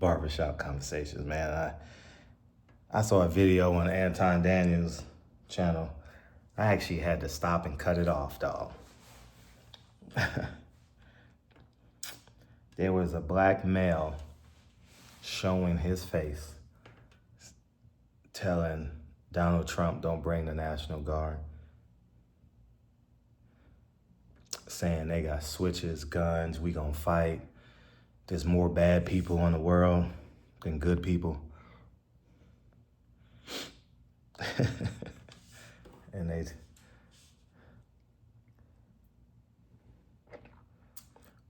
Barbershop conversations, man. I saw a video on Anton Daniels' channel. I actually had to stop and cut it off, dog. There was a black male showing his face, telling Donald Trump, don't bring the National Guard. Saying they got switches, guns, we gonna fight. There's more bad people in the world than good people. And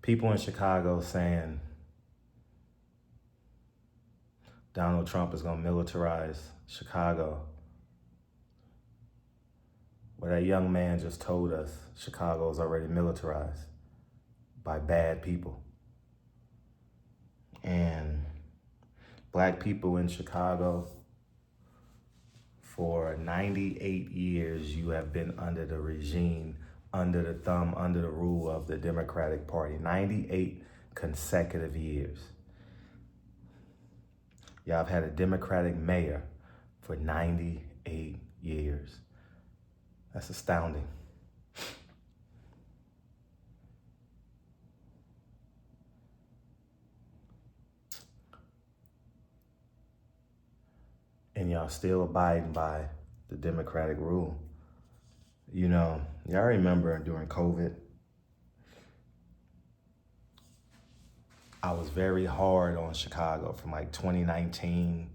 people in Chicago saying Donald Trump is gonna militarize Chicago. Well, that young man just told us Chicago is already militarized by bad people. And black people in Chicago, for 98 years, you have been under the regime, under the thumb, under the rule of the Democratic Party. 98 consecutive years. Y'all have had a Democratic mayor for 98 years. That's astounding. And y'all still abiding by the Democratic rule. You know, y'all remember during COVID, I was very hard on Chicago from like 2019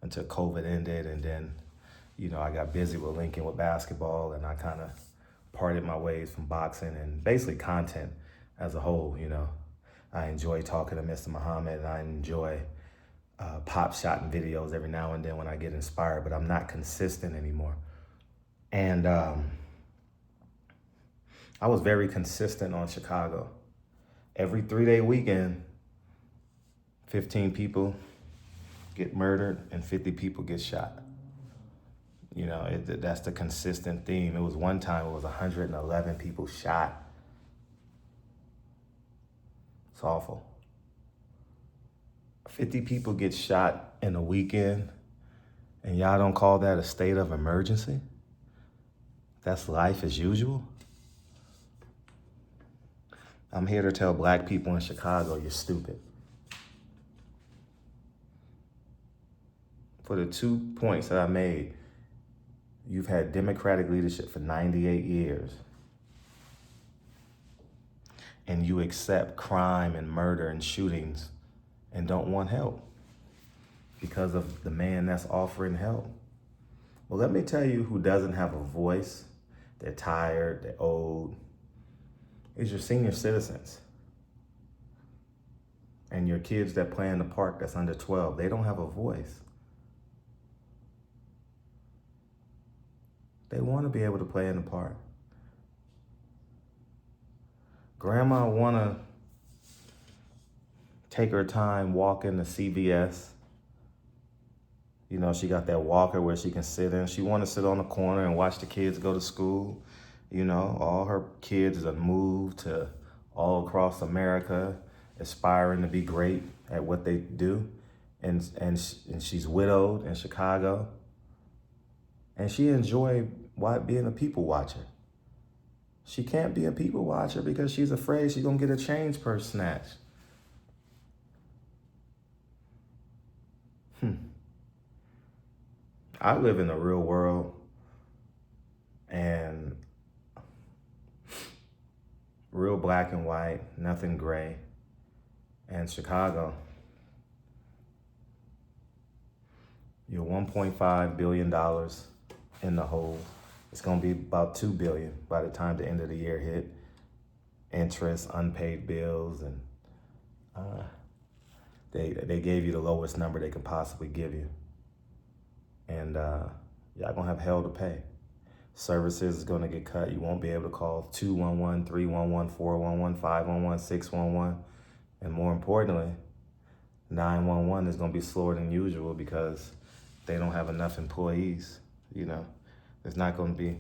until COVID ended. And then, you know, I got busy with Lincoln with basketball, and I kind of parted my ways from boxing and basically content as a whole. You know, I enjoy talking to Mr. Muhammad, and I enjoy pop shotting videos every now and then when I get inspired, but I'm not consistent anymore. And I was very consistent on Chicago. Every 3-day weekend, 15 people get murdered and 50 people get shot. You know, that's the consistent theme. It was one time, it was 111 people shot. It's awful. 50 people get shot in a weekend, and y'all don't call that a state of emergency? That's life as usual? I'm here to tell black people in Chicago, you're stupid. For the 2 points that I made, you've had Democratic leadership for 98 years, and you accept crime and murder and shootings and don't want help because of the man that's offering help. Well, let me tell you who doesn't have a voice. They're tired, they're old. It's your senior citizens and your kids that play in the park that's under 12. They don't have a voice. They want to be able to play in the park. Grandma want to take her time walking to CVS. You know, she got that walker where she can sit in. She want to sit on the corner and watch the kids go to school. You know, all her kids have moved to all across America, aspiring to be great at what they do. And she's widowed in Chicago. And she enjoyed being a people watcher. She can't be a people watcher because she's afraid she's gonna get a change purse snatched. I live in the real world, and real black and white, nothing gray. And Chicago, you're $1.5 billion in the hole. It's gonna be about $2 billion by the time the end of the year hit. Interest, unpaid bills, and they gave you the lowest number they could possibly give you. And y'all gonna have hell to pay. Services is gonna get cut. You won't be able to call 211, 311, 411, 511, 611. And more importantly, 911 is gonna be slower than usual because they don't have enough employees. You know, there's not gonna be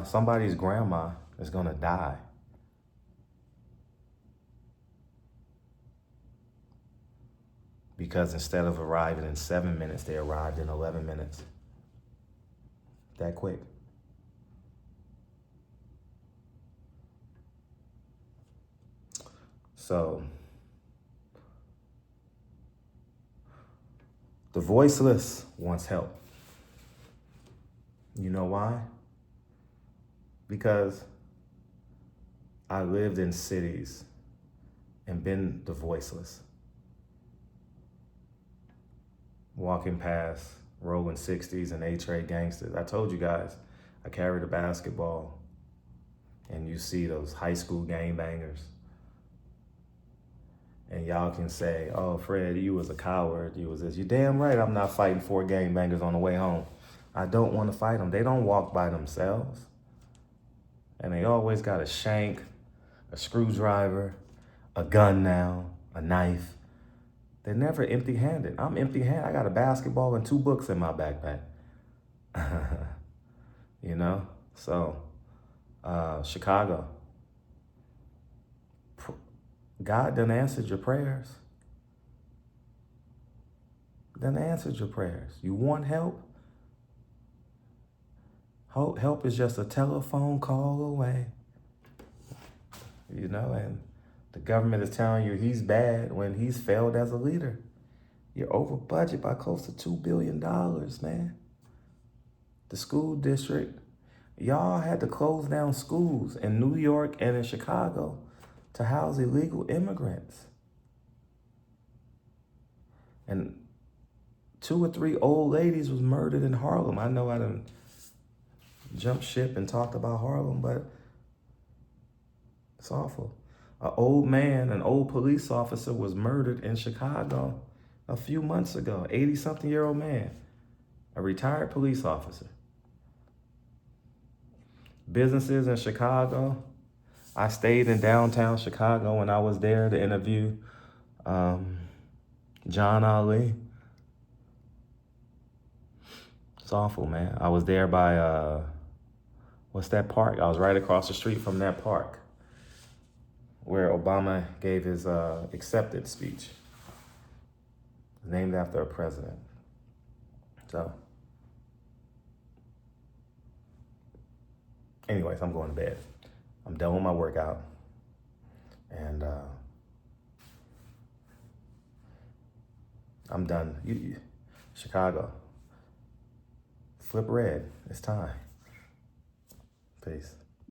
somebody's grandma is gonna die. because instead of arriving in 7 minutes, they arrived in 11 minutes. That quick. So, the voiceless wants help. You know why? Because I lived in cities and been the voiceless. Walking past rolling 60s and A-Trade gangsters. I told you guys, I carried a basketball, and you see those high school gangbangers. And y'all can say, oh, Fred, you was a coward. You was this. You're damn right I'm not fighting 4 gangbangers on the way home. I don't want to fight them. They don't walk by themselves. And they always got a shank, a screwdriver, a gun now, a knife. They're never empty-handed. I'm empty-handed. I got a basketball and 2 books in my backpack. You know? So, Chicago. God done answered your prayers. Done answered your prayers. You want help? Help is just a telephone call away. You know, and the government is telling you he's bad when he's failed as a leader. You're over budget by close to $2 billion, man. The school district, y'all had to close down schools in New York and in Chicago to house illegal immigrants. And 2 or 3 old ladies was murdered in Harlem. I know I done jumped ship and talked about Harlem, but it's awful. An old man, an old police officer was murdered in Chicago a few months ago. 80-something-year-old man, a retired police officer. Businesses in Chicago. I stayed in downtown Chicago when I was there to interview John Ali. It's awful, man. I was there by, what's that park? I was right across the street from that park where Obama gave his acceptance speech. Named after a president. So, anyways, I'm going to bed. I'm done with my workout. And I'm done. Chicago. Flip red. It's time. Peace.